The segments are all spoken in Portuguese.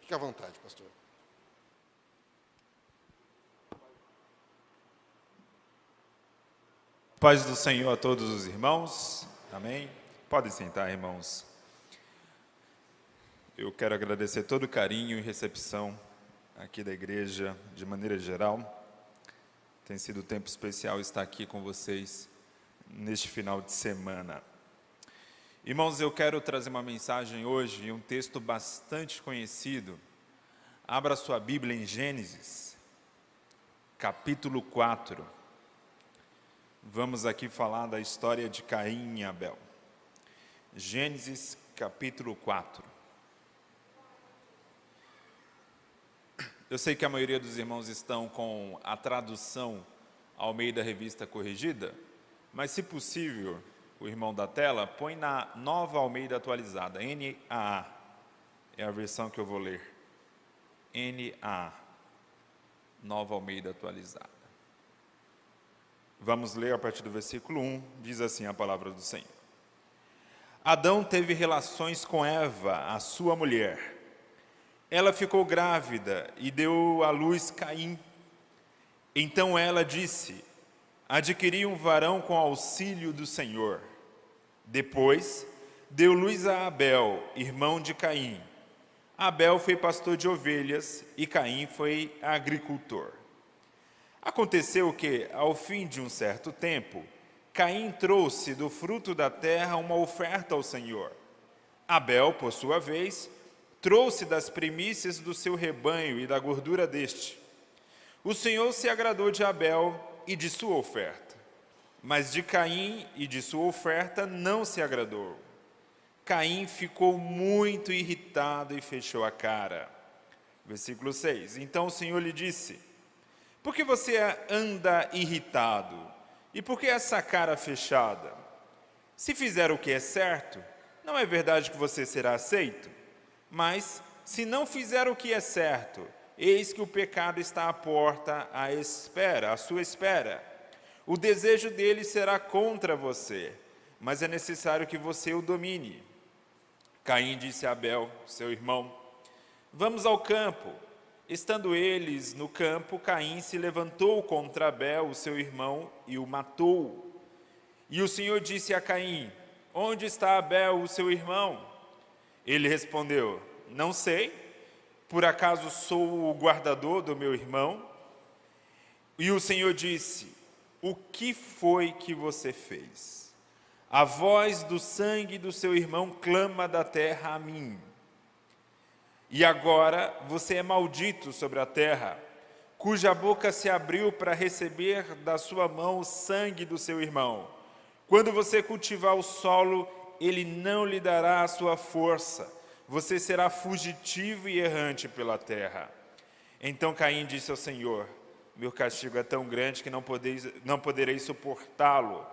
Fique à vontade, pastor. Paz do Senhor a todos os irmãos, amém? Podem sentar, irmãos. Eu quero agradecer todo o carinho e recepção aqui da igreja, de maneira geral. Tem sido um tempo especial estar aqui com vocês neste final de semana. Irmãos, eu quero trazer uma mensagem hoje, um texto bastante conhecido. Abra sua Bíblia em Gênesis, capítulo 4. Vamos aqui falar da história de Caim e Abel. Gênesis, capítulo 4. Eu sei que a maioria dos irmãos estão com a tradução Almeida Revista Corrigida, mas se possível, o irmão da tela, põe na Nova Almeida Atualizada, NAA, é a versão que eu vou ler. NAA, Nova Almeida Atualizada. Vamos ler a partir do versículo 1, diz assim a palavra do Senhor. Adão teve relações com Eva, a sua mulher. Ela ficou grávida e deu à luz Caim. Então ela disse: adquiri um varão com auxílio do Senhor. Depois deu luz a Abel, irmão de Caim. Abel foi pastor de ovelhas e Caim foi agricultor. Aconteceu que, ao fim de um certo tempo, Caim trouxe do fruto da terra uma oferta ao Senhor. Abel, por sua vez, trouxe das primícias do seu rebanho e da gordura deste. O Senhor se agradou de Abel e de sua oferta, mas de Caim e de sua oferta não se agradou. Caim ficou muito irritado e fechou a cara. Versículo 6. Então o Senhor lhe disse: por que você anda irritado? E por que essa cara fechada? Se fizer o que é certo, não é verdade que você será aceito? Mas, se não fizer o que é certo, eis que o pecado está à porta, à sua espera. O desejo dele será contra você, mas é necessário que você o domine. Caim disse a Abel, seu irmão: vamos ao campo. Estando eles no campo, Caim se levantou contra Abel, o seu irmão, e o matou. E o Senhor disse a Caim: onde está Abel, o seu irmão? Ele respondeu: não sei, por acaso sou o guardador do meu irmão? E o Senhor disse: o que foi que você fez? A voz do sangue do seu irmão clama da terra a mim. E agora você é maldito sobre a terra, cuja boca se abriu para receber da sua mão o sangue do seu irmão. Quando você cultivar o solo, ele não lhe dará a sua força. Você será fugitivo e errante pela terra. Então Caim disse ao Senhor: meu castigo é tão grande que não poderei suportá-lo.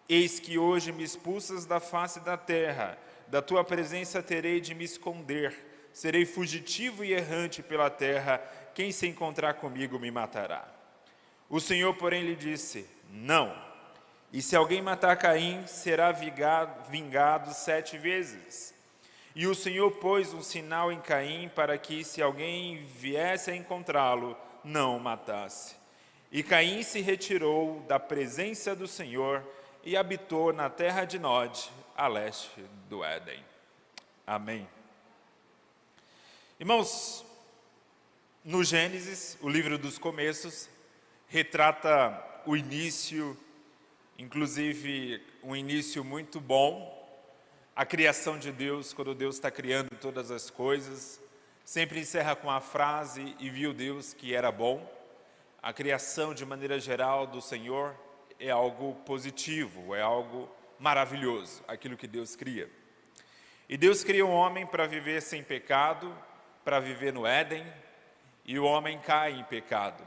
Eis que hoje me expulsas da face da terra, da tua presença terei de me esconder. Serei fugitivo e errante pela terra, quem se encontrar comigo me matará. O Senhor, porém, lhe disse: não. E se alguém matar Caim, será vingado 7 vezes. E o Senhor pôs um sinal em Caim para que, se alguém viesse a encontrá-lo, não o matasse. E Caim se retirou da presença do Senhor e habitou na terra de Nod, a leste do Éden. Amém. Irmãos, no Gênesis, o livro dos começos, retrata o início, inclusive um início muito bom, a criação de Deus, quando Deus está criando todas as coisas, sempre encerra com a frase: e viu Deus que era bom. A criação, de maneira geral, do Senhor é algo positivo, é algo maravilhoso, aquilo que Deus cria. E Deus cria um homem para viver sem pecado, para viver no Éden, e o homem cai em pecado.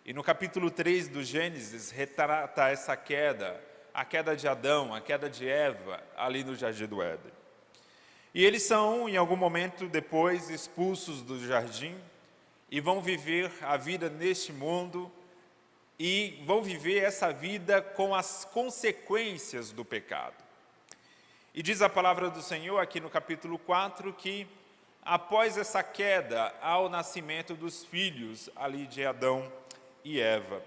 E no capítulo 3 do Gênesis, retrata essa queda, a queda de Adão, a queda de Eva, ali no jardim do Éden. E eles são, em algum momento depois, expulsos do jardim, e vão viver a vida neste mundo, e vão viver essa vida com as consequências do pecado. E diz a palavra do Senhor aqui no capítulo 4 que após essa queda, ao nascimento dos filhos ali de Adão e Eva.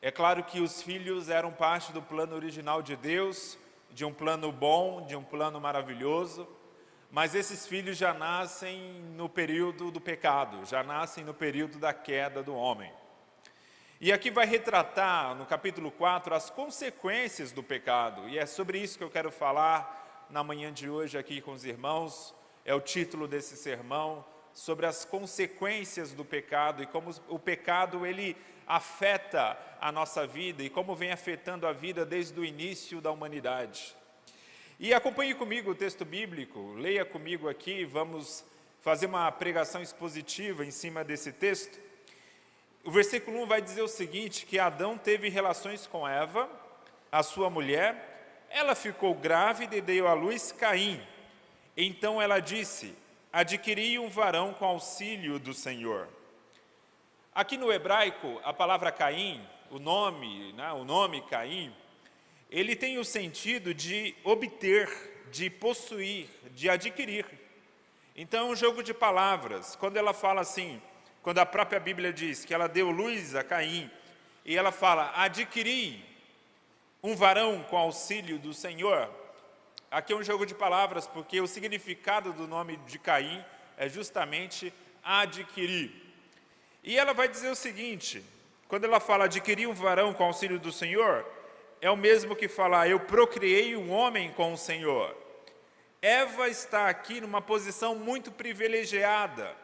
É claro que os filhos eram parte do plano original de Deus, de um plano bom, de um plano maravilhoso, mas esses filhos já nascem no período do pecado, já nascem no período da queda do homem. E aqui vai retratar, no capítulo 4, as consequências do pecado, e é sobre isso que eu quero falar na manhã de hoje aqui com os irmãos. É o título desse sermão, sobre as consequências do pecado e como o pecado ele afeta a nossa vida e como vem afetando a vida desde o início da humanidade. E acompanhe comigo o texto bíblico, leia comigo aqui, vamos fazer uma pregação expositiva em cima desse texto. O versículo 1 vai dizer o seguinte, que Adão teve relações com Eva, a sua mulher, ela ficou grávida e deu à luz Caim. Então ela disse, adquiri um varão com auxílio do Senhor. Aqui no hebraico, a palavra Caim, o nome Caim, ele tem o sentido de obter, de possuir, de adquirir. Então é um jogo de palavras. Quando ela fala assim, quando a própria Bíblia diz que ela deu luz a Caim, e ela fala, adquiri um varão com auxílio do Senhor. Aqui é um jogo de palavras, porque o significado do nome de Caim é justamente adquirir. E ela vai dizer o seguinte, quando ela fala adquirir um varão com auxílio do Senhor, é o mesmo que falar, eu procriei um homem com o Senhor. Eva está aqui numa posição muito privilegiada.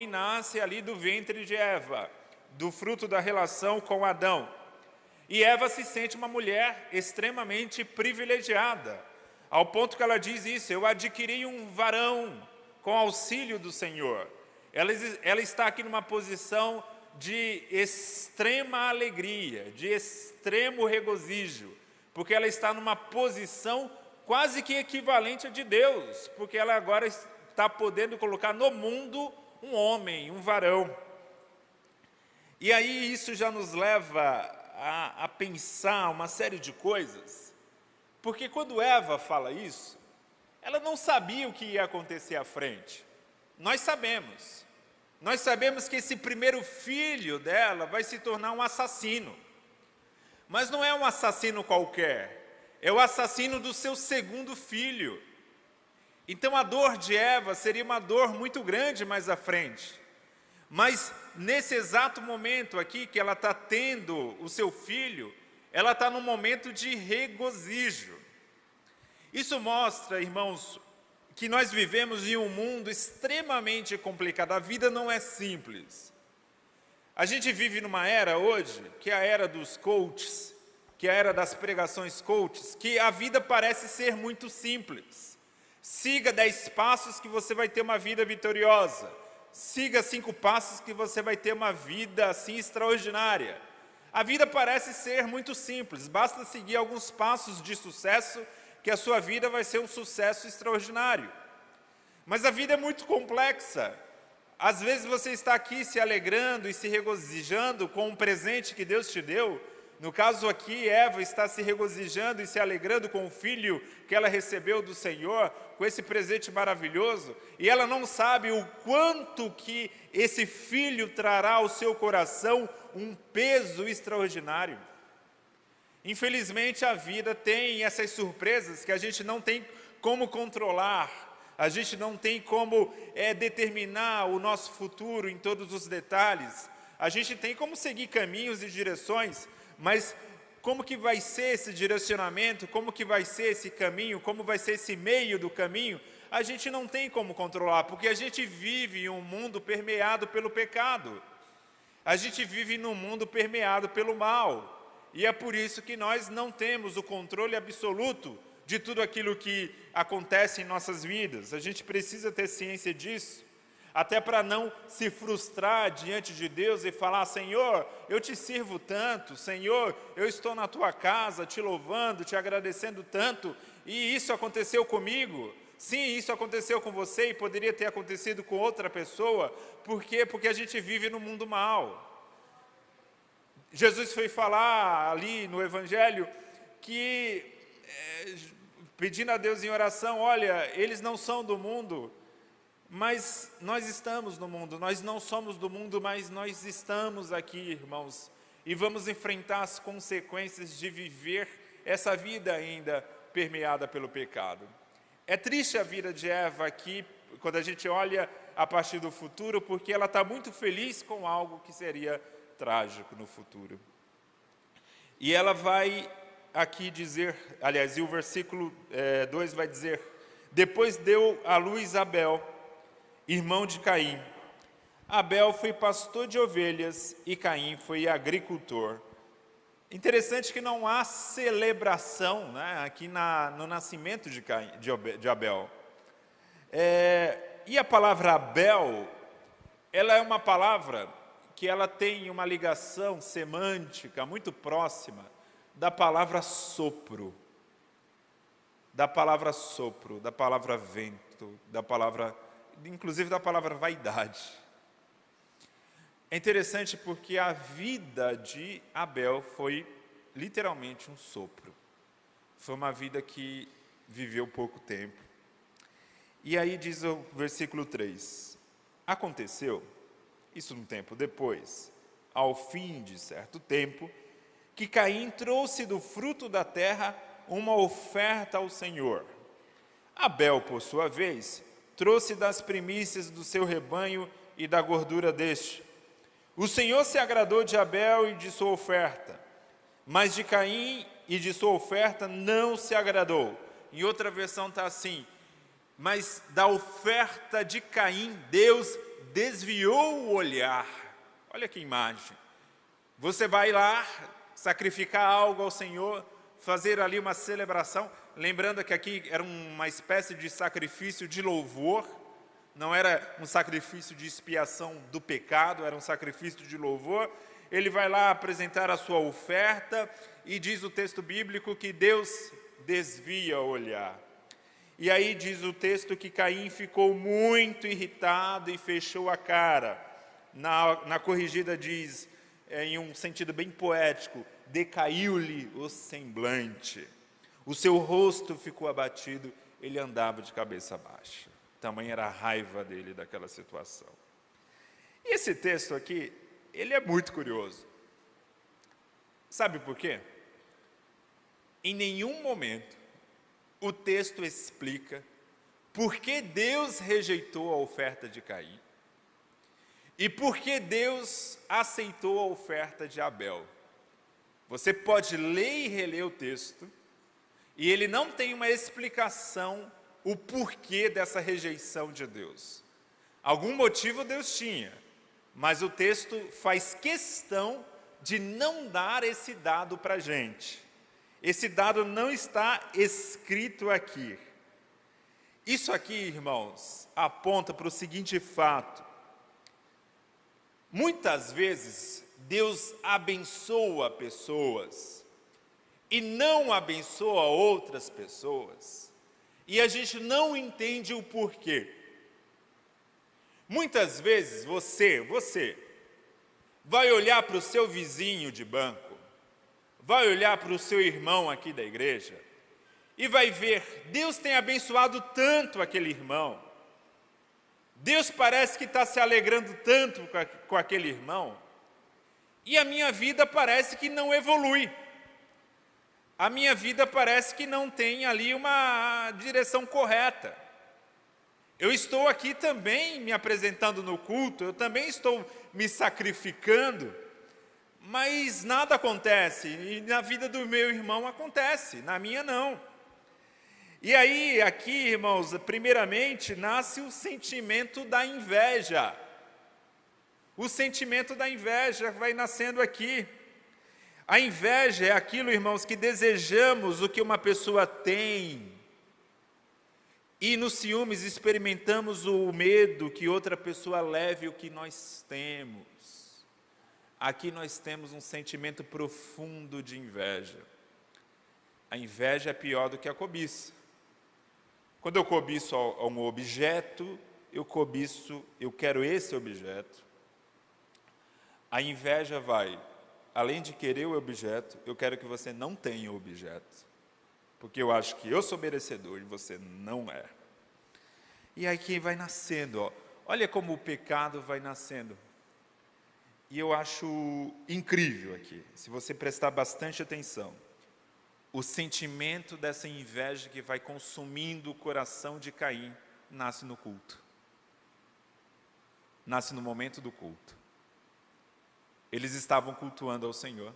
Nasce ali do ventre de Eva, do fruto da relação com Adão. E Eva se sente uma mulher extremamente privilegiada, ao ponto que ela diz isso, eu adquiri um varão com auxílio do Senhor. Ela está aqui numa posição de extrema alegria, de extremo regozijo, porque ela está numa posição quase que equivalente a de Deus, porque ela agora está podendo colocar no mundo um homem, um varão. E aí isso já nos leva a pensar uma série de coisas, porque quando Eva fala isso, ela não sabia o que ia acontecer à frente. Nós sabemos que esse primeiro filho dela vai se tornar um assassino, mas não é um assassino qualquer, é o assassino do seu segundo filho. Então a dor de Eva seria uma dor muito grande mais à frente. Mas nesse exato momento aqui que ela está tendo o seu filho, ela está num momento de regozijo. Isso mostra, irmãos, que nós vivemos em um mundo extremamente complicado. A vida não é simples. A gente vive numa era hoje, que é a era dos coaches, que é a era das pregações coaches, que a vida parece ser muito simples. Siga 10 passos que você vai ter uma vida vitoriosa. Siga 5 passos que você vai ter uma vida assim extraordinária. A vida parece ser muito simples, basta seguir alguns passos de sucesso que a sua vida vai ser um sucesso extraordinário. Mas a vida é muito complexa. Às vezes você está aqui se alegrando e se regozijando com um presente que Deus te deu. No caso aqui, Eva está se regozijando e se alegrando com o filho que ela recebeu do Senhor, com esse presente maravilhoso, e ela não sabe o quanto que esse filho trará ao seu coração um peso extraordinário. Infelizmente, a vida tem essas surpresas que a gente não tem como controlar, a gente não tem como determinar o nosso futuro em todos os detalhes, a gente tem como seguir caminhos e direções, mas como que vai ser esse direcionamento, como que vai ser esse caminho, como vai ser esse meio do caminho, a gente não tem como controlar, porque a gente vive em um mundo permeado pelo pecado, a gente vive num mundo permeado pelo mal, e é por isso que nós não temos o controle absoluto de tudo aquilo que acontece em nossas vidas, a gente precisa ter ciência disso, até para não se frustrar diante de Deus e falar, Senhor, eu te sirvo tanto, Senhor, eu estou na tua casa te louvando, te agradecendo tanto, e isso aconteceu comigo. Sim, isso aconteceu com você e poderia ter acontecido com outra pessoa. Por quê? Porque a gente vive no mundo mal. Jesus foi falar ali no Evangelho que, pedindo a Deus em oração, olha, eles não são do mundo, mas nós estamos no mundo. Nós não somos do mundo, mas nós estamos aqui, irmãos, e vamos enfrentar as consequências de viver essa vida ainda permeada pelo pecado. É triste a vida de Eva aqui, quando a gente olha a partir do futuro, porque ela está muito feliz com algo que seria trágico no futuro. E ela vai aqui dizer, aliás, e o versículo 2 vai dizer: depois deu à luz Abel, irmão de Caim. Abel foi pastor de ovelhas e Caim foi agricultor. Interessante que não há celebração, né, aqui no nascimento de Abel. E a palavra Abel, ela é uma palavra que ela tem uma ligação semântica muito próxima da palavra sopro, da palavra vento, inclusive da palavra vaidade. É interessante porque a vida de Abel foi literalmente um sopro. Foi uma vida que viveu pouco tempo. E aí diz o versículo 3: aconteceu, isso um tempo depois, ao fim de certo tempo, que Caim trouxe do fruto da terra uma oferta ao Senhor. Abel, por sua vez, trouxe das primícias do seu rebanho e da gordura deste. O Senhor se agradou de Abel e de sua oferta, mas de Caim e de sua oferta não se agradou. Em outra versão está assim: mas da oferta de Caim, Deus desviou o olhar. Olha que imagem. Você vai lá sacrificar algo ao Senhor, fazer ali uma celebração, lembrando que aqui era uma espécie de sacrifício de louvor, não era um sacrifício de expiação do pecado, era um sacrifício de louvor. Ele vai lá apresentar a sua oferta e diz o texto bíblico que Deus desvia o olhar. E aí diz o texto que Caim ficou muito irritado e fechou a cara. Na corrigida diz, em um sentido bem poético, decaiu-lhe o semblante. O seu rosto ficou abatido, ele andava de cabeça baixa. Tamanha era a raiva dele daquela situação. E esse texto aqui, ele é muito curioso. Sabe por quê? Em nenhum momento o texto explica por que Deus rejeitou a oferta de Caim e por que Deus aceitou a oferta de Abel. Você pode ler e reler o texto e ele não tem uma explicação o porquê dessa rejeição de Deus. Algum motivo Deus tinha, mas o texto faz questão de não dar esse dado para a gente. Esse dado não está escrito aqui. Isso aqui, irmãos, aponta para o seguinte fato: muitas vezes Deus abençoa pessoas e não abençoa outras pessoas, e a gente não entende o porquê. Muitas vezes você vai olhar para o seu vizinho de banco, vai olhar para o seu irmão aqui da igreja e vai ver, Deus tem abençoado tanto aquele irmão, Deus parece que está se alegrando tanto com aquele irmão, e a minha vida parece que não evolui, a minha vida parece que não tem ali uma direção correta. Eu estou aqui também me apresentando no culto, eu também estou me sacrificando, mas nada acontece, e na vida do meu irmão acontece, na minha não. E aí, aqui, irmãos, primeiramente, nasce o sentimento da inveja. O sentimento da inveja vai nascendo aqui. A inveja é aquilo, irmãos, que desejamos o que uma pessoa tem. E nos ciúmes experimentamos o medo que outra pessoa leve o que nós temos. Aqui nós temos um sentimento profundo de inveja. A inveja é pior do que a cobiça. Quando eu cobiço um objeto, eu quero esse objeto. A inveja vai, além de querer o objeto, eu quero que você não tenha o objeto. Porque eu acho que eu sou merecedor e você não é. E aí que vai nascendo, ó. Olha como o pecado vai nascendo. E eu acho incrível aqui, se você prestar bastante atenção, o sentimento dessa inveja que vai consumindo o coração de Caim nasce no culto. Nasce no momento do culto. Eles estavam cultuando ao Senhor.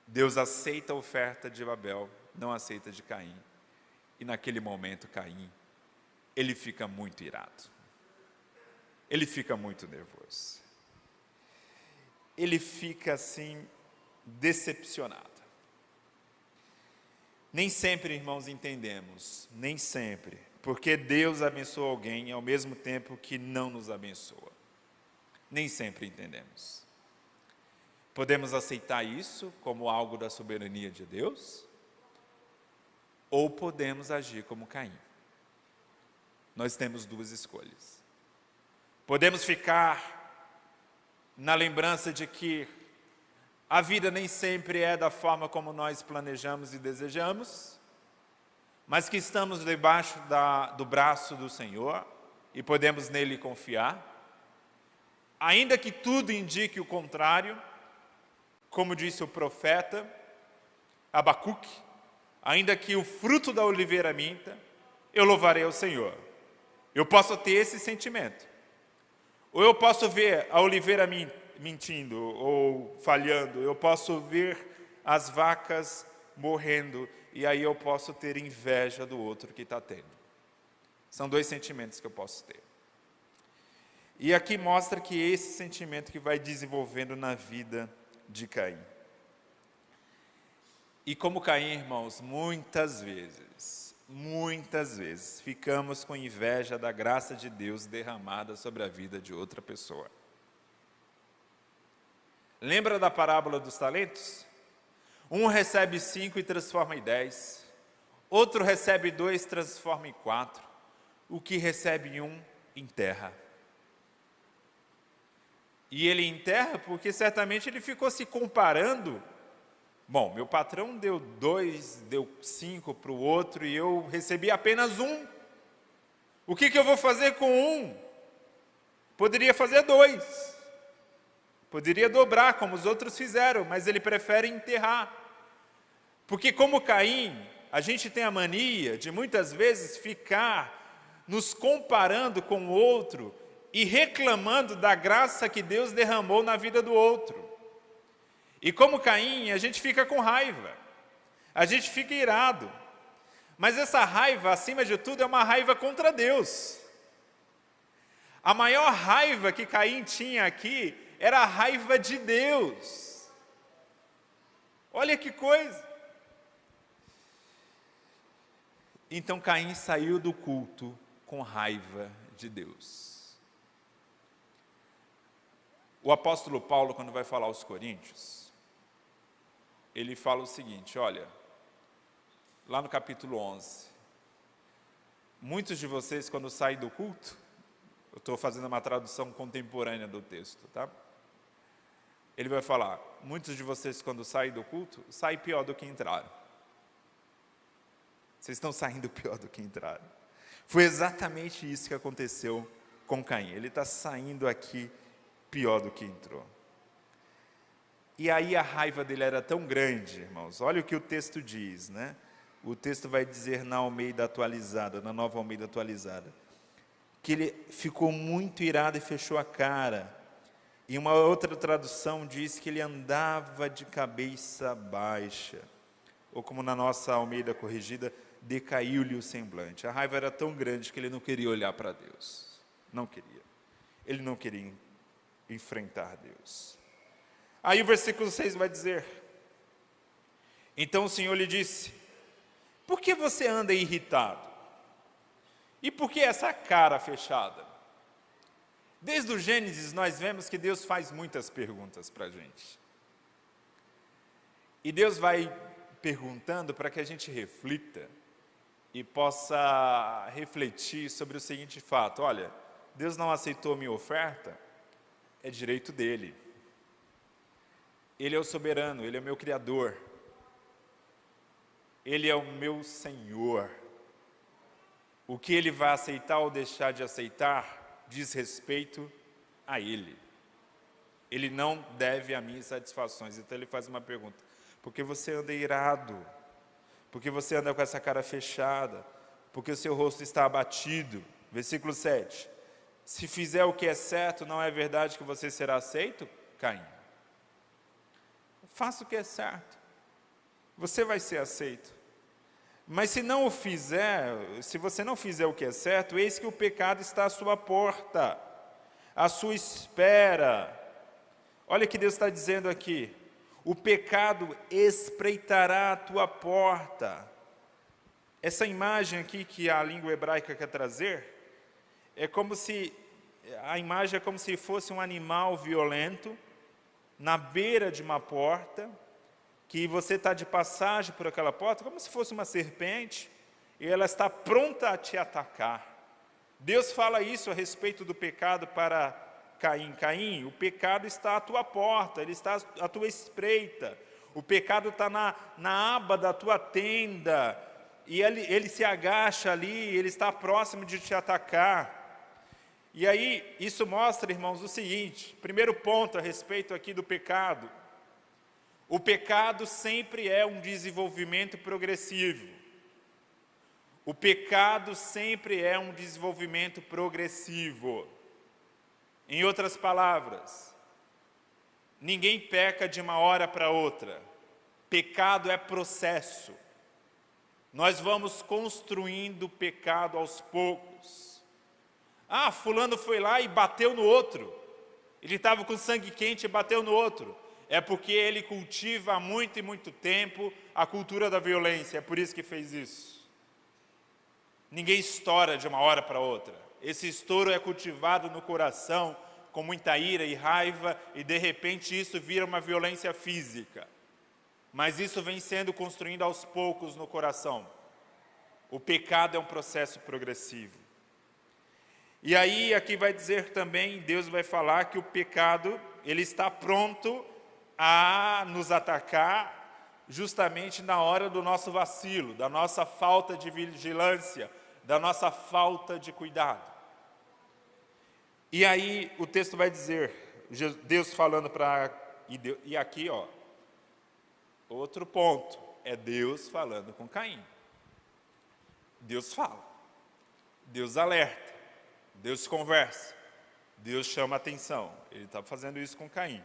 Deus aceita a oferta de Abel, não aceita de Caim. E naquele momento Caim, ele fica muito irado. Ele fica muito nervoso. Ele fica assim, decepcionado. Nem sempre, irmãos, entendemos, nem sempre, porque Deus abençoa alguém ao mesmo tempo que não nos abençoa. Nem sempre entendemos. Podemos aceitar isso como algo da soberania de Deus, ou podemos agir como Caim. Nós temos duas escolhas. Podemos ficar na lembrança de que a vida nem sempre é da forma como nós planejamos e desejamos, mas que estamos debaixo do braço do Senhor e podemos nele confiar. Ainda que tudo indique o contrário, como disse o profeta Abacuque, ainda que o fruto da oliveira minta, eu louvarei ao Senhor. Eu posso ter esse sentimento. Ou eu posso ver a oliveira mentindo ou falhando, eu posso ver as vacas morrendo, e aí eu posso ter inveja do outro que está tendo. São dois sentimentos que eu posso ter. E aqui mostra que esse sentimento que vai desenvolvendo na vida de Caim. E como Caim, irmãos, muitas vezes, ficamos com inveja da graça de Deus derramada sobre a vida de outra pessoa. Lembra da parábola dos talentos? Um recebe 5 e transforma em 10. Outro recebe 2 e transforma em 4. O que recebe 1, enterra. E ele enterra porque certamente ele ficou se comparando. Bom, meu patrão deu 2, deu 5 para o outro e eu recebi apenas 1. O que eu vou fazer com 1? Poderia fazer 2. Poderia dobrar, como os outros fizeram, mas ele prefere enterrar. Porque como Caim, a gente tem a mania de muitas vezes ficar nos comparando com o outro e reclamando da graça que Deus derramou na vida do outro. E como Caim, a gente fica com raiva, a gente fica irado. Mas essa raiva, acima de tudo, é uma raiva contra Deus. A maior raiva que Caim tinha aqui era a raiva de Deus. Olha que coisa. Então Caim saiu do culto com raiva de Deus. O apóstolo Paulo, quando vai falar aos Coríntios, ele fala o seguinte, olha, lá no capítulo 11, muitos de vocês quando saem do culto, eu estou fazendo uma tradução contemporânea do texto, tá? Ele vai falar, muitos de vocês quando saem do culto, saem pior do que entraram. Vocês estão saindo pior do que entraram. Foi exatamente isso que aconteceu com Caim. Ele está saindo aqui pior do que entrou. E aí a raiva dele era tão grande, irmãos. Olha o que o texto diz, né? O texto vai dizer na Almeida atualizada, na Nova Almeida atualizada, que ele ficou muito irado e fechou a cara. E uma outra tradução diz que ele andava de cabeça baixa. Ou como na nossa Almeida corrigida, decaiu-lhe o semblante. A raiva era tão grande que ele não queria olhar para Deus. Não queria. Ele não queria enfrentar Deus. Aí o versículo 6 vai dizer, então o Senhor lhe disse, por que você anda irritado? E por que essa cara fechada? Desde o Gênesis nós vemos que Deus faz muitas perguntas para a gente. E Deus vai perguntando para que a gente reflita e possa refletir sobre o seguinte fato: olha, Deus não aceitou minha oferta, é direito dele. Ele é o soberano, ele é o meu Criador. Ele é o meu Senhor. O que ele vai aceitar ou deixar de aceitar diz respeito a ele. Ele não deve a mim satisfações. Então ele faz uma pergunta: por que você anda irado? Por que você anda com essa cara fechada? Por que o seu rosto está abatido? Versículo 7. Se fizer o que é certo, não é verdade que você será aceito, Caim? Faça o que é certo. Você vai ser aceito. Mas se não o fizer, se você não fizer o que é certo, eis que o pecado está à sua porta, à sua espera. Olha o que Deus está dizendo aqui: o pecado espreitará a tua porta. Essa imagem aqui que a língua hebraica quer trazer, a imagem é como se fosse um animal violento, na beira de uma porta, que você está de passagem por aquela porta, como se fosse uma serpente, e ela está pronta a te atacar. Deus fala isso a respeito do pecado para Caim. Caim, o pecado está à tua porta, ele está à tua espreita. O pecado está na aba da tua tenda, e ele se agacha ali, ele está próximo de te atacar. E aí, isso mostra, irmãos, o seguinte: primeiro ponto a respeito aqui do pecado. O pecado sempre é um desenvolvimento progressivo. O pecado sempre é um desenvolvimento progressivo. Em outras palavras, ninguém peca de uma hora para outra. Pecado é processo. Nós vamos construindo o pecado aos poucos. Ah, fulano foi lá e bateu no outro. Ele estava com sangue quente e bateu no outro. É porque ele cultiva há muito e muito tempo a cultura da violência, é por isso que fez isso. Ninguém estoura de uma hora para outra. Esse estouro é cultivado no coração com muita ira e raiva, e de repente isso vira uma violência física. Mas isso vem sendo construído aos poucos no coração. O pecado é um processo progressivo. E aí aqui vai dizer também, Deus vai falar que o pecado, ele está pronto a nos atacar justamente na hora do nosso vacilo, da nossa falta de vigilância, da nossa falta de cuidado. E aí o texto vai dizer, Deus falando e aqui, ó, outro ponto, é Deus falando com Caim. Deus fala, Deus alerta, Deus conversa, Deus chama a atenção. Ele está fazendo isso com Caim.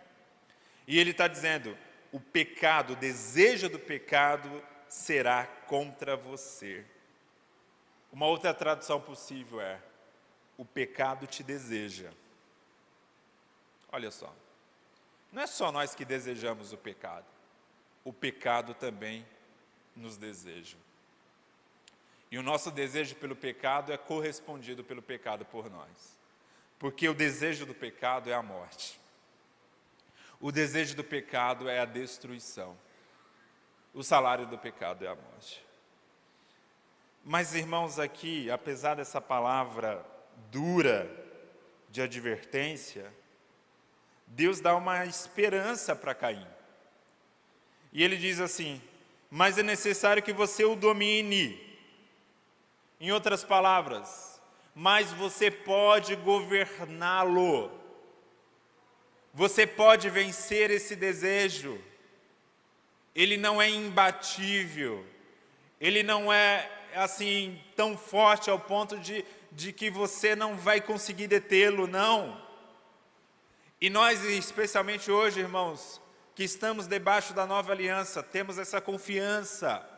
E ele está dizendo: o pecado, o desejo do pecado será contra você. Uma outra tradução possível é: o pecado te deseja. Olha só, não é só nós que desejamos o pecado também nos deseja. E o nosso desejo pelo pecado é correspondido pelo pecado por nós. Porque o desejo do pecado é a morte. O desejo do pecado é a destruição. O salário do pecado é a morte. Mas, irmãos, aqui, apesar dessa palavra dura de advertência, Deus dá uma esperança para Caim. E ele diz assim: mas é necessário que você o domine. Em outras palavras, mas você pode governá-lo. Você pode vencer esse desejo. Ele não é imbatível. Ele não é assim tão forte ao ponto de que você não vai conseguir detê-lo, não. E nós, especialmente hoje, irmãos, que estamos debaixo da nova aliança, temos essa confiança.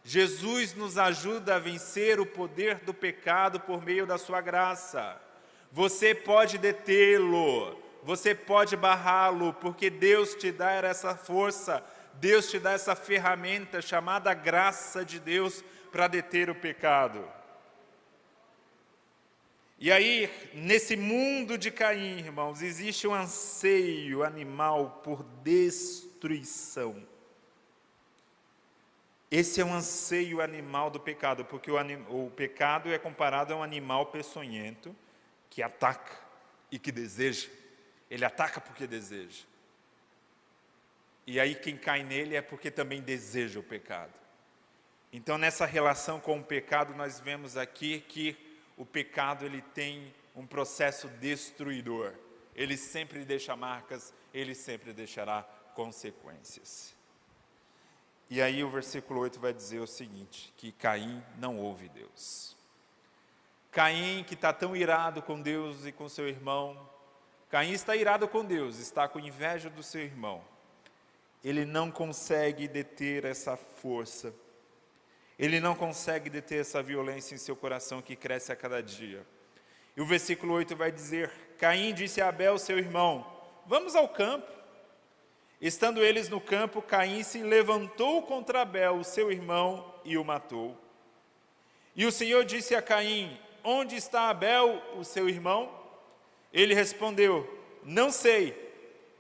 Jesus nos ajuda a vencer o poder do pecado por meio da sua graça. Você pode detê-lo. Você pode barrá-lo, porque Deus te dá essa força, Deus te dá essa ferramenta chamada graça de Deus para deter o pecado. E aí, nesse mundo de Caim, irmãos, existe um anseio animal por destruição. Esse é um anseio animal do pecado, porque o pecado é comparado a um animal peçonhento que ataca e que deseja. Ele ataca porque deseja. E aí quem cai nele é porque também deseja o pecado. Então nessa relação com o pecado nós vemos aqui que o pecado ele tem um processo destruidor. Ele sempre deixa marcas, ele sempre deixará consequências. E aí o versículo 8 vai dizer o seguinte, que Caim não ouve Deus. Caim, que está tão irado com Deus e com seu irmão, Caim está irado com Deus, está com inveja do seu irmão. Ele não consegue deter essa força. Ele não consegue deter essa violência em seu coração que cresce a cada dia. E o versículo 8 vai dizer, Caim disse a Abel, seu irmão, vamos ao campo. Estando eles no campo, Caim se levantou contra Abel, seu irmão, e o matou. E o Senhor disse a Caim, onde está Abel, o seu irmão? Ele respondeu, não sei,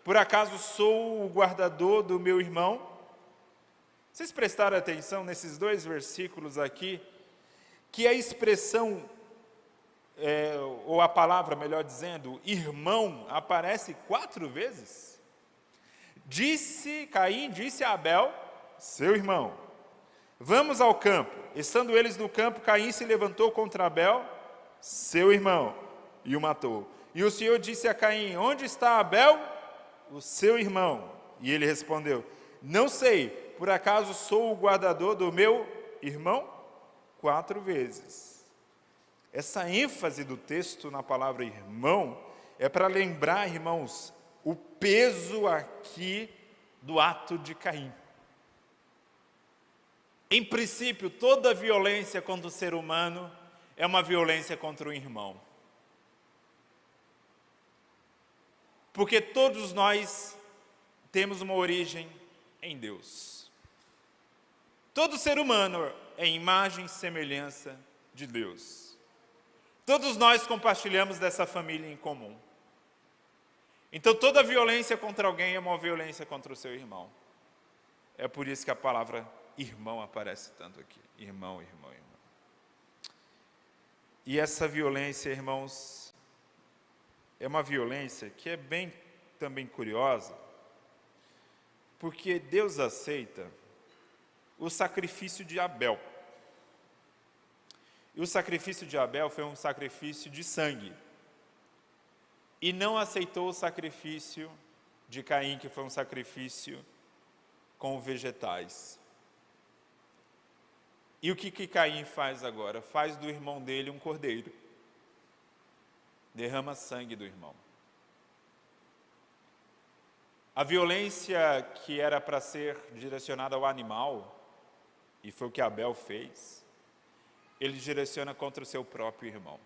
por acaso sou o guardador do meu irmão? Vocês prestaram atenção nesses dois versículos aqui, que a expressão, ou a palavra, melhor dizendo, irmão, aparece 4 vezes? Caim disse a Abel, seu irmão, vamos ao campo. Estando eles no campo, Caim se levantou contra Abel, seu irmão, e o matou. E o Senhor disse a Caim, onde está Abel, o seu irmão? E ele respondeu, não sei, por acaso sou o guardador do meu irmão? 4 vezes. Essa ênfase do texto na palavra irmão é para lembrar, irmãos, o peso aqui do ato de Caim. Em princípio, toda violência contra o ser humano é uma violência contra o irmão. Porque todos nós temos uma origem em Deus. Todo ser humano é imagem e semelhança de Deus. Todos nós compartilhamos dessa família em comum. Então toda violência contra alguém é uma violência contra o seu irmão. É por isso que a palavra irmão aparece tanto aqui. Irmão, irmão, irmão. E essa violência, irmãos, é uma violência que é bem também curiosa, porque Deus aceita o sacrifício de Abel. E o sacrifício de Abel foi um sacrifício de sangue. E não aceitou o sacrifício de Caim, que foi um sacrifício com vegetais. E o que Caim faz agora? Faz do irmão dele um cordeiro. Derrama sangue do irmão. A violência que era para ser direcionada ao animal, e foi o que Abel fez, ele direciona contra o seu próprio irmão.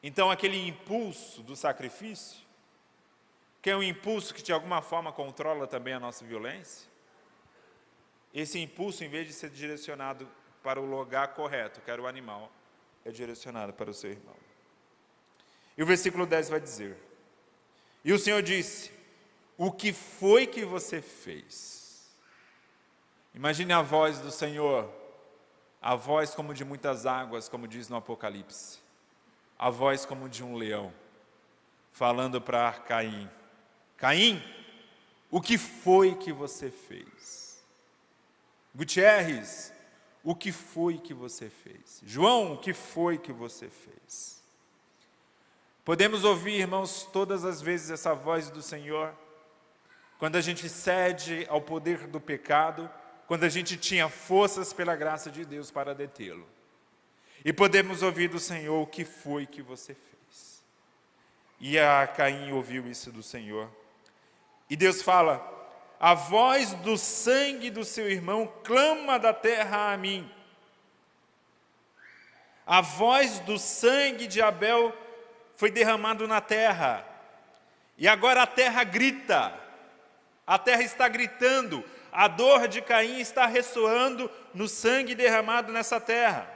Então aquele impulso do sacrifício, que é um impulso que de alguma forma controla também a nossa violência, esse impulso, em vez de ser direcionado para o lugar correto, que era o animal, é direcionado para o seu irmão. E o versículo 10 vai dizer, e o Senhor disse, o que foi que você fez? Imagine a voz do Senhor, a voz como de muitas águas, como diz no Apocalipse. A voz como de um leão, falando para Caim, Caim, o que foi que você fez? Gutierrez, o que foi que você fez? João, o que foi que você fez? Podemos ouvir, irmãos, todas as vezes essa voz do Senhor, quando a gente cede ao poder do pecado, quando a gente tinha forças pela graça de Deus para detê-lo. E podemos ouvir do Senhor, o que foi que você fez? E a Caim ouviu isso do Senhor. E Deus fala, a voz do sangue do seu irmão clama da terra a mim. A voz do sangue de Abel foi derramado na terra. E agora a terra grita. A terra está gritando. A dor de Caim está ressoando no sangue derramado nessa terra.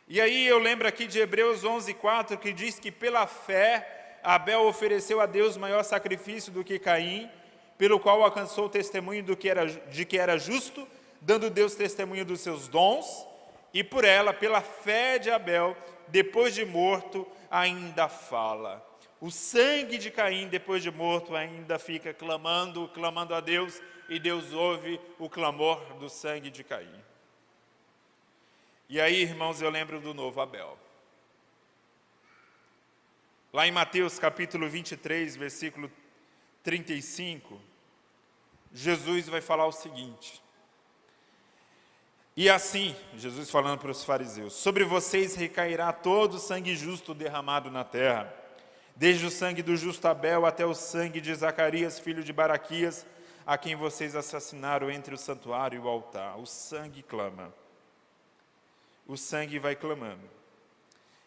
E aí eu lembro aqui de Hebreus 11:4, que diz que pela fé Abel ofereceu a Deus maior sacrifício do que Caim, pelo qual alcançou o testemunho de que era justo, dando Deus testemunho dos seus dons, e por ela, pela fé de Abel, depois de morto, ainda fala. O sangue de Caim, depois de morto, ainda fica clamando a Deus, e Deus ouve o clamor do sangue de Caim. E aí, irmãos, eu lembro do novo Abel. Lá em Mateus capítulo 23, versículo 35, Jesus vai falar o seguinte: e assim, Jesus falando para os fariseus, sobre vocês recairá todo o sangue justo derramado na terra, desde o sangue do justo Abel até o sangue de Zacarias, filho de Baraquias, a quem vocês assassinaram entre o santuário e o altar. O sangue clama. O sangue vai clamando.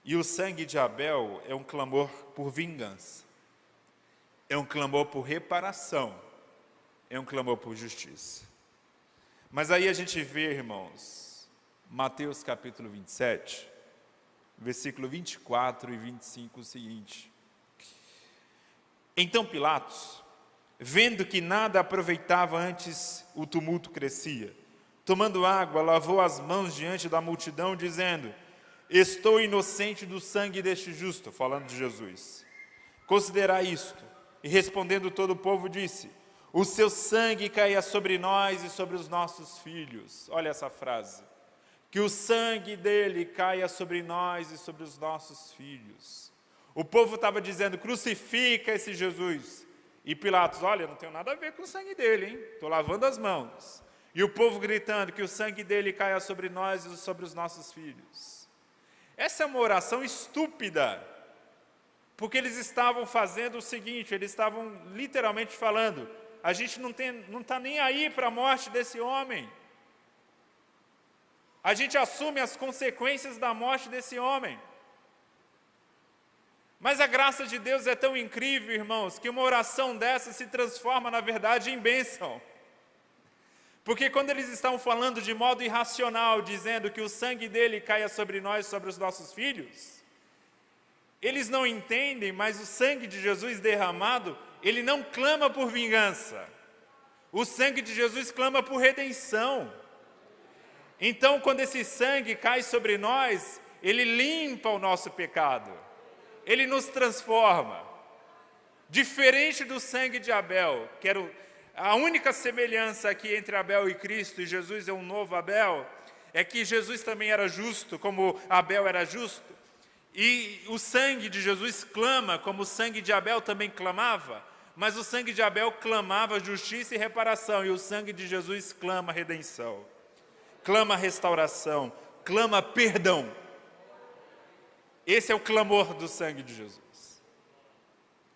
E o sangue de Abel é um clamor por vingança. É um clamor por reparação. É um clamor por justiça. Mas aí a gente vê, irmãos, Mateus capítulo 27, versículo 24 e 25, o seguinte: então Pilatos, vendo que nada aproveitava antes, o tumulto crescia, tomando água, lavou as mãos diante da multidão, dizendo: estou inocente do sangue deste justo, falando de Jesus. Considerai isto. E respondendo todo o povo, disse: o seu sangue caia sobre nós e sobre os nossos filhos. Olha essa frase. Que o sangue dele caia sobre nós e sobre os nossos filhos. O povo estava dizendo: crucifica esse Jesus. E Pilatos: olha, não tenho nada a ver com o sangue dele, hein? Estou lavando as mãos. E o povo gritando: que o sangue dele caia sobre nós e sobre os nossos filhos. Essa é uma oração estúpida, porque eles estavam fazendo o seguinte: eles estavam literalmente falando: a gente não está nem aí para a morte desse homem. A gente assume as consequências da morte desse homem. Mas a graça de Deus é tão incrível, irmãos, que uma oração dessa se transforma, na verdade, em bênção. Porque quando eles estão falando de modo irracional, dizendo que o sangue dele caia sobre nós, sobre os nossos filhos, eles não entendem, mas o sangue de Jesus derramado, ele não clama por vingança. O sangue de Jesus clama por redenção. Então, quando esse sangue cai sobre nós, ele limpa o nosso pecado. Ele nos transforma. Diferente do sangue de Abel, que era a única semelhança aqui entre Abel e Cristo, e Jesus é um novo Abel, é que Jesus também era justo, como Abel era justo. E o sangue de Jesus clama, como o sangue de Abel também clamava, mas o sangue de Abel clamava justiça e reparação, e o sangue de Jesus clama redenção, clama restauração, clama perdão. Esse é o clamor do sangue de Jesus.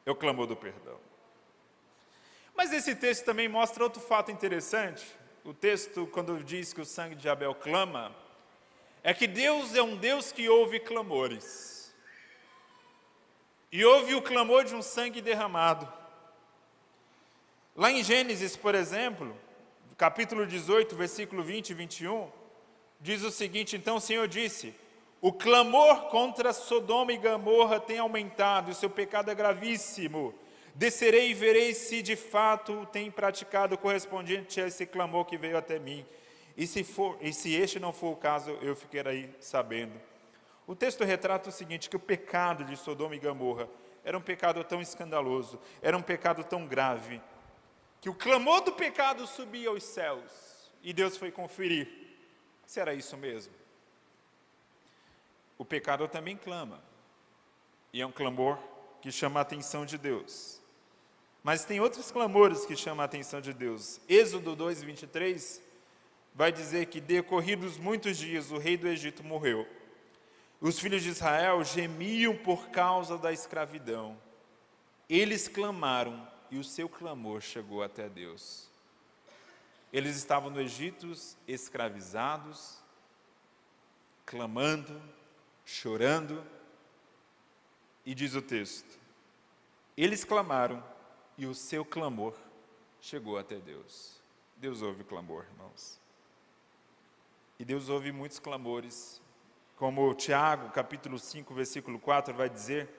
É o clamor do perdão. Mas esse texto também mostra outro fato interessante. O texto, quando diz que o sangue de Abel clama, é que Deus é um Deus que ouve clamores. E ouve o clamor de um sangue derramado. Lá em Gênesis, por exemplo, capítulo 18, versículo 20 e 21, diz o seguinte: então o Senhor disse: o clamor contra Sodoma e Gomorra tem aumentado, e seu pecado é gravíssimo. Descerei e verei se de fato tem praticado correspondente a esse clamor que veio até mim. E se este não for o caso, eu ficarei sabendo. O texto retrata o seguinte: que o pecado de Sodoma e Gomorra era um pecado tão escandaloso, era um pecado tão grave, que o clamor do pecado subia aos céus, e Deus foi conferir se era isso mesmo. O pecado também clama, e é um clamor que chama a atenção de Deus. Mas tem outros clamores que chamam a atenção de Deus. Êxodo 2, 23, vai dizer que decorridos muitos dias o rei do Egito morreu. Os filhos de Israel gemiam por causa da escravidão. Eles clamaram e o seu clamor chegou até Deus. Eles estavam no Egito escravizados, clamando, chorando, e diz o texto: eles clamaram e o seu clamor chegou até Deus. Deus ouve o clamor, irmãos. E Deus ouve muitos clamores, como Tiago, capítulo 5, versículo 4, vai dizer: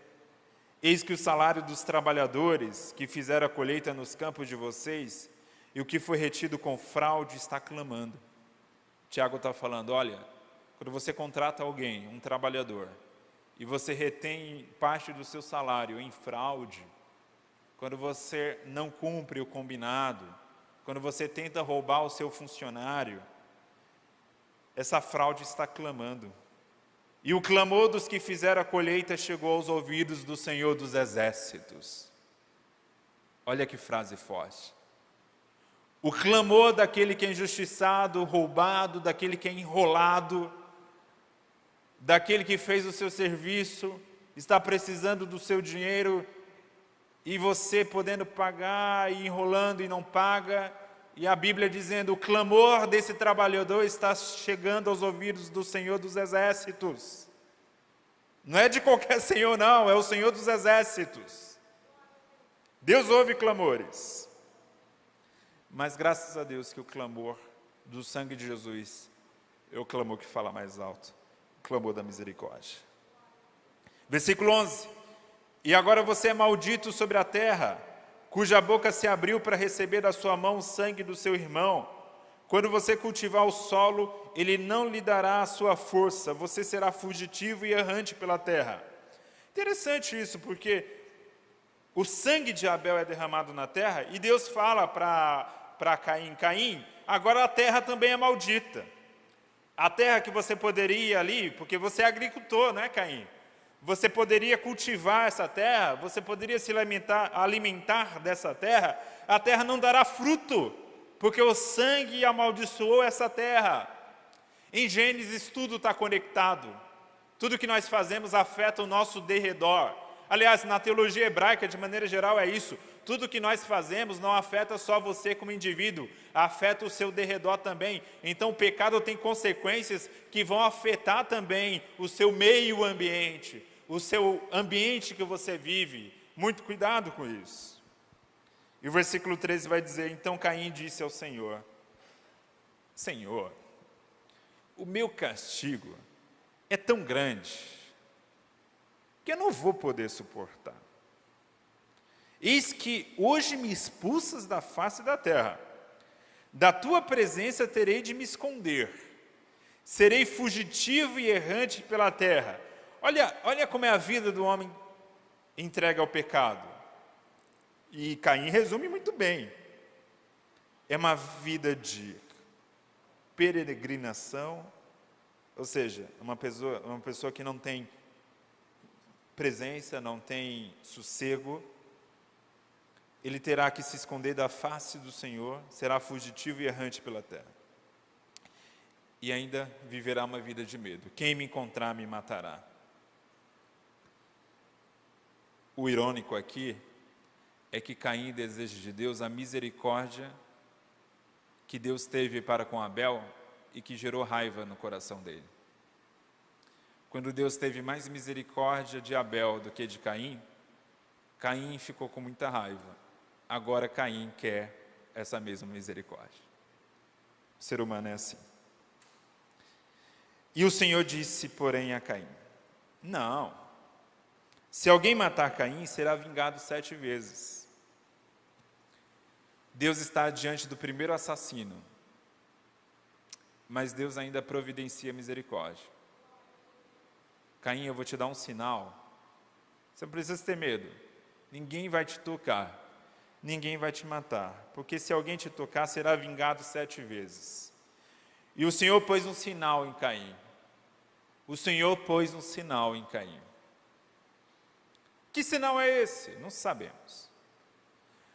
Eis que o salário dos trabalhadores que fizeram a colheita nos campos de vocês e o que foi retido com fraude está clamando. Tiago está falando, olha, quando você contrata alguém, um trabalhador, e você retém parte do seu salário em fraude, quando você não cumpre o combinado, quando você tenta roubar o seu funcionário, essa fraude está clamando. E o clamor dos que fizeram a colheita chegou aos ouvidos do Senhor dos Exércitos. Olha que frase forte. O clamor daquele que é injustiçado, roubado, daquele que é enrolado, daquele que fez o seu serviço, está precisando do seu dinheiro, e você podendo pagar, e enrolando e não paga, e a Bíblia dizendo, o clamor desse trabalhador está chegando aos ouvidos do Senhor dos Exércitos. Não é de qualquer Senhor não, é o Senhor dos Exércitos. Deus ouve clamores. Mas graças a Deus que o clamor do sangue de Jesus é o clamor que fala mais alto, o clamor da misericórdia. Versículo 11. E agora você é maldito sobre a terra, cuja boca se abriu para receber da sua mão o sangue do seu irmão. Quando você cultivar o solo, ele não lhe dará a sua força, você será fugitivo e errante pela terra. Interessante isso, porque o sangue de Abel é derramado na terra, e Deus fala para Caim, Caim, agora a terra também é maldita. A terra que você poderia ali, porque você é agricultor, não é, Caim? Você poderia cultivar essa terra, você poderia se alimentar dessa terra, a terra não dará fruto, porque o sangue amaldiçoou essa terra. Em Gênesis tudo está conectado, tudo que nós fazemos afeta o nosso derredor. Aliás, na teologia hebraica, de maneira geral, é isso, tudo que nós fazemos não afeta só você como indivíduo, afeta o seu derredor também. Então o pecado tem consequências que vão afetar também o seu meio ambiente, o seu ambiente que você vive. Muito cuidado com isso. E o versículo 13 vai dizer, então Caim disse ao Senhor, Senhor, o meu castigo é tão grande que eu não vou poder suportar. Eis que hoje me expulsas da face da terra, da tua presença terei de me esconder, serei fugitivo e errante pela terra. Olha como é a vida do homem entregue ao pecado. E Caim resume muito bem. É uma vida de peregrinação, ou seja, uma pessoa que não tem presença, não tem sossego. Ele terá que se esconder da face do Senhor, será fugitivo e errante pela terra. E ainda viverá uma vida de medo. Quem me encontrar me matará. O irônico aqui é que Caim deseja de Deus a misericórdia que Deus teve para com Abel e que gerou raiva no coração dele. Quando Deus teve mais misericórdia de Abel do que de Caim, Caim ficou com muita raiva. Agora Caim quer essa mesma misericórdia. O ser humano é assim. E o Senhor disse, porém, a Caim, não, se alguém matar Caim, será vingado 7 vezes. Deus está diante do primeiro assassino, mas Deus ainda providencia misericórdia. Caim, eu vou te dar um sinal, você não precisa ter medo, ninguém vai te tocar, ninguém vai te matar, porque se alguém te tocar, será vingado 7 vezes. E o Senhor pôs um sinal em Caim. O Senhor pôs um sinal em Caim. Que sinal é esse? Não sabemos.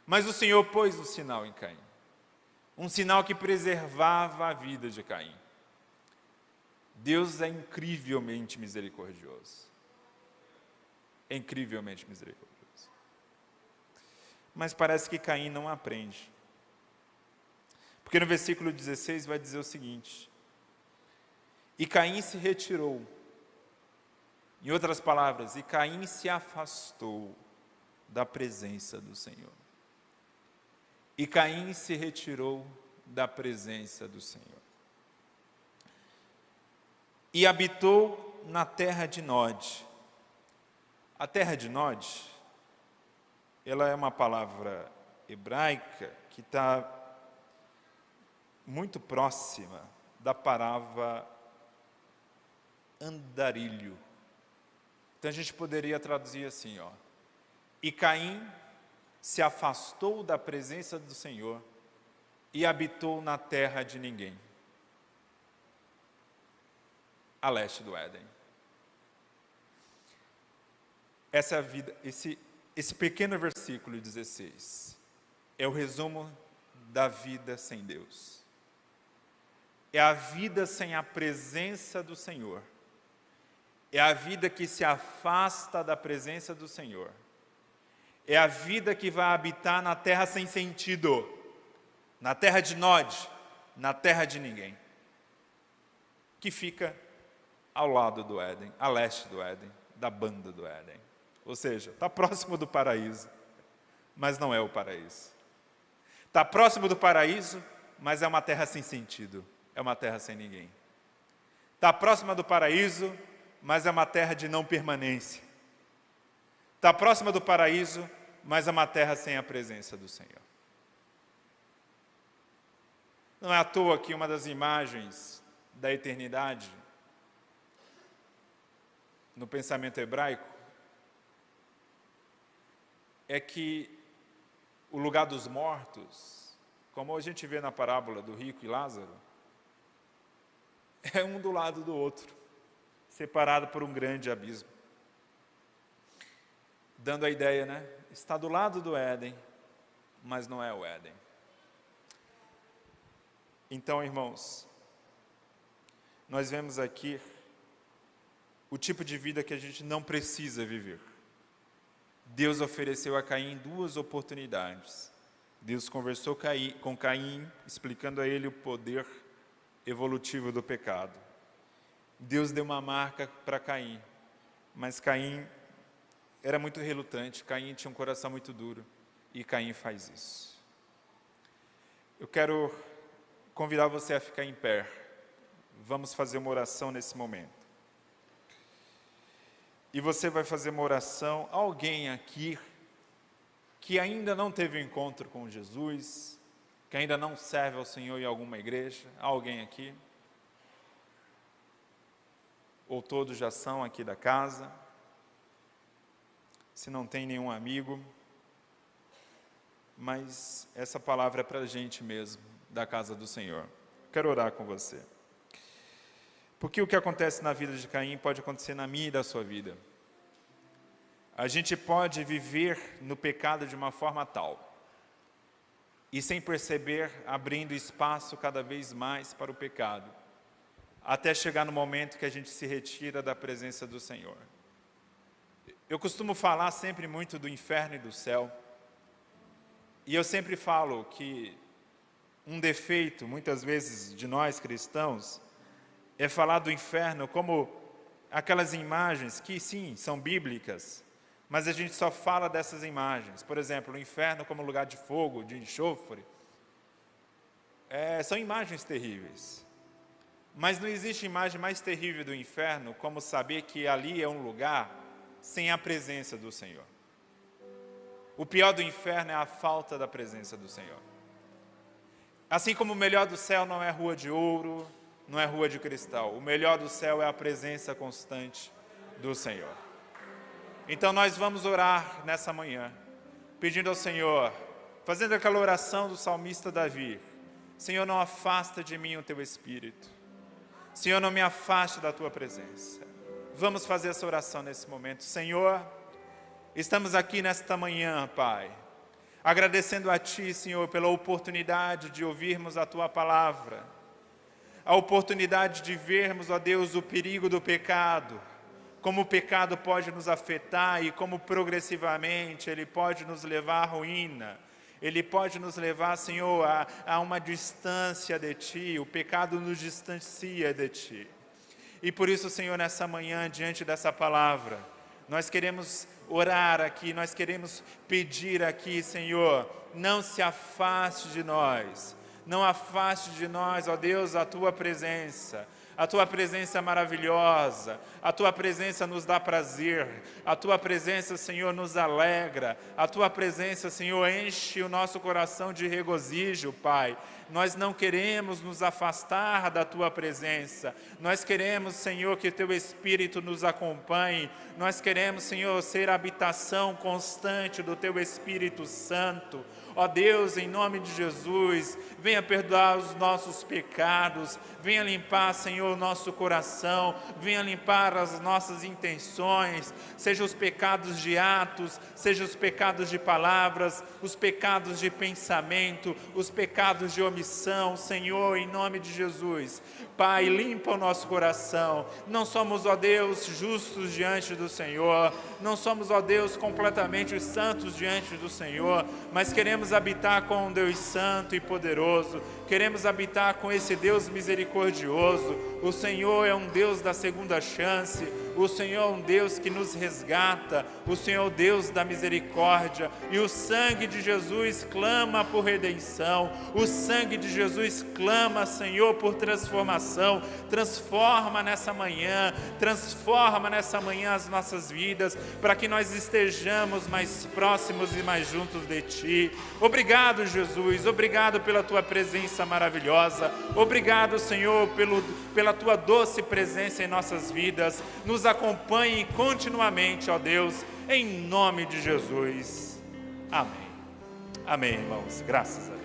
Mas o Senhor pôs um sinal em Caim. Um sinal que preservava a vida de Caim. Deus é incrivelmente misericordioso. É incrivelmente misericordioso. Mas parece que Caim não aprende. Porque no versículo 16 vai dizer o seguinte: e Caim se retirou. Em outras palavras, e Caim se afastou da presença do Senhor. E Caim se retirou da presença do Senhor. E habitou na terra de Nod. A terra de Nod ela é uma palavra hebraica que está muito próxima da palavra andarilho. Então a gente poderia traduzir assim, ó. E Caim se afastou da presença do Senhor e habitou na terra de ninguém, a leste do Éden. Essa é a vida, esse pequeno versículo 16 é o resumo da vida sem Deus. É a vida sem a presença do Senhor. É a vida que se afasta da presença do Senhor. É a vida que vai habitar na terra sem sentido, na terra de Nod, na terra de ninguém, que fica ao lado do Éden, a leste do Éden, da banda do Éden. Ou seja, está próximo do paraíso, mas não é o paraíso. Está próximo do paraíso, mas é uma terra sem sentido, é uma terra sem ninguém. Está próxima do paraíso, mas é uma terra de não permanência. Está próxima do paraíso, mas é uma terra sem a presença do Senhor. Não é à toa que uma das imagens da eternidade, no pensamento hebraico, é que o lugar dos mortos, como a gente vê na parábola do rico e Lázaro, é um do lado do outro, separado por um grande abismo. Dando a ideia, né? Está do lado do Éden, mas não é o Éden. Então, irmãos, nós vemos aqui o tipo de vida que a gente não precisa viver. Deus ofereceu a Caim 2 oportunidades. Deus conversou com Caim, explicando a ele o poder evolutivo do pecado. Deus deu uma marca para Caim, mas Caim era muito relutante, Caim tinha um coração muito duro, e Caim faz isso. Eu quero convidar você a ficar em pé. Vamos fazer uma oração nesse momento. E você vai fazer uma oração, alguém aqui que ainda não teve um encontro com Jesus, que ainda não serve ao Senhor em alguma igreja, alguém aqui? Ou todos já são aqui da casa? Se não tem nenhum amigo, mas essa palavra é para a gente mesmo, da casa do Senhor. Quero orar com você. Porque o que acontece na vida de Caim pode acontecer na minha e da sua vida. A gente pode viver no pecado de uma forma tal, e sem perceber, abrindo espaço cada vez mais para o pecado, até chegar no momento que a gente se retira da presença do Senhor. Eu costumo falar sempre muito do inferno e do céu, e eu sempre falo que um defeito, muitas vezes, de nós cristãos, é falar do inferno como aquelas imagens que, sim, são bíblicas, mas a gente só fala dessas imagens. Por exemplo, o inferno como lugar de fogo, de enxofre. São imagens terríveis. Mas não existe imagem mais terrível do inferno como saber que ali é um lugar sem a presença do Senhor. O pior do inferno é a falta da presença do Senhor. Assim como o melhor do céu não é rua de ouro, não é rua de cristal. O melhor do céu é a presença constante do Senhor. Então nós vamos orar nessa manhã, pedindo ao Senhor, fazendo aquela oração do salmista Davi: Senhor, não afasta de mim o teu Espírito. Senhor, não me afaste da tua presença. Vamos fazer essa oração nesse momento. Senhor, estamos aqui nesta manhã, Pai, agradecendo a Ti, Senhor, pela oportunidade de ouvirmos a Tua palavra, a oportunidade de vermos, ó Deus, o perigo do pecado, como o pecado pode nos afetar e como progressivamente ele pode nos levar à ruína. Ele pode nos levar, Senhor, a uma distância de Ti. O pecado nos distancia de Ti. E por isso, Senhor, nessa manhã, diante dessa palavra, nós queremos orar aqui, nós queremos pedir aqui, Senhor, não se afaste de nós. Não afaste de nós, ó Deus, a Tua presença. A Tua presença é maravilhosa, a Tua presença nos dá prazer, a Tua presença, Senhor, nos alegra, a Tua presença, Senhor, enche o nosso coração de regozijo, Pai. Nós não queremos nos afastar da Tua presença, nós queremos, Senhor, que Teu Espírito nos acompanhe, nós queremos, Senhor, ser a habitação constante do Teu Espírito Santo. Ó Deus, em nome de Jesus, venha perdoar os nossos pecados, venha limpar, Senhor, o nosso coração, venha limpar as nossas intenções, seja os pecados de atos, seja os pecados de palavras, os pecados de pensamento, os pecados de omissão, Senhor, em nome de Jesus. Pai, limpa o nosso coração. Não somos, ó Deus, justos diante do Senhor, não somos, ó Deus, completamente santos diante do Senhor, mas queremos habitar com um Deus santo e poderoso, queremos habitar com esse Deus misericordioso. O Senhor é um Deus da segunda chance, o Senhor é um Deus que nos resgata, o Senhor é o Deus da misericórdia, e o sangue de Jesus clama por redenção, o sangue de Jesus clama, Senhor, por transformação. Transforma nessa manhã as nossas vidas, para que nós estejamos mais próximos e mais juntos de Ti. Obrigado, Jesus, obrigado pela Tua presença maravilhosa, obrigado, Senhor, pela Tua doce presença em nossas vidas. Nos acompanhe continuamente, ó Deus, em nome de Jesus. Amém. Amém, irmãos. Graças a Deus.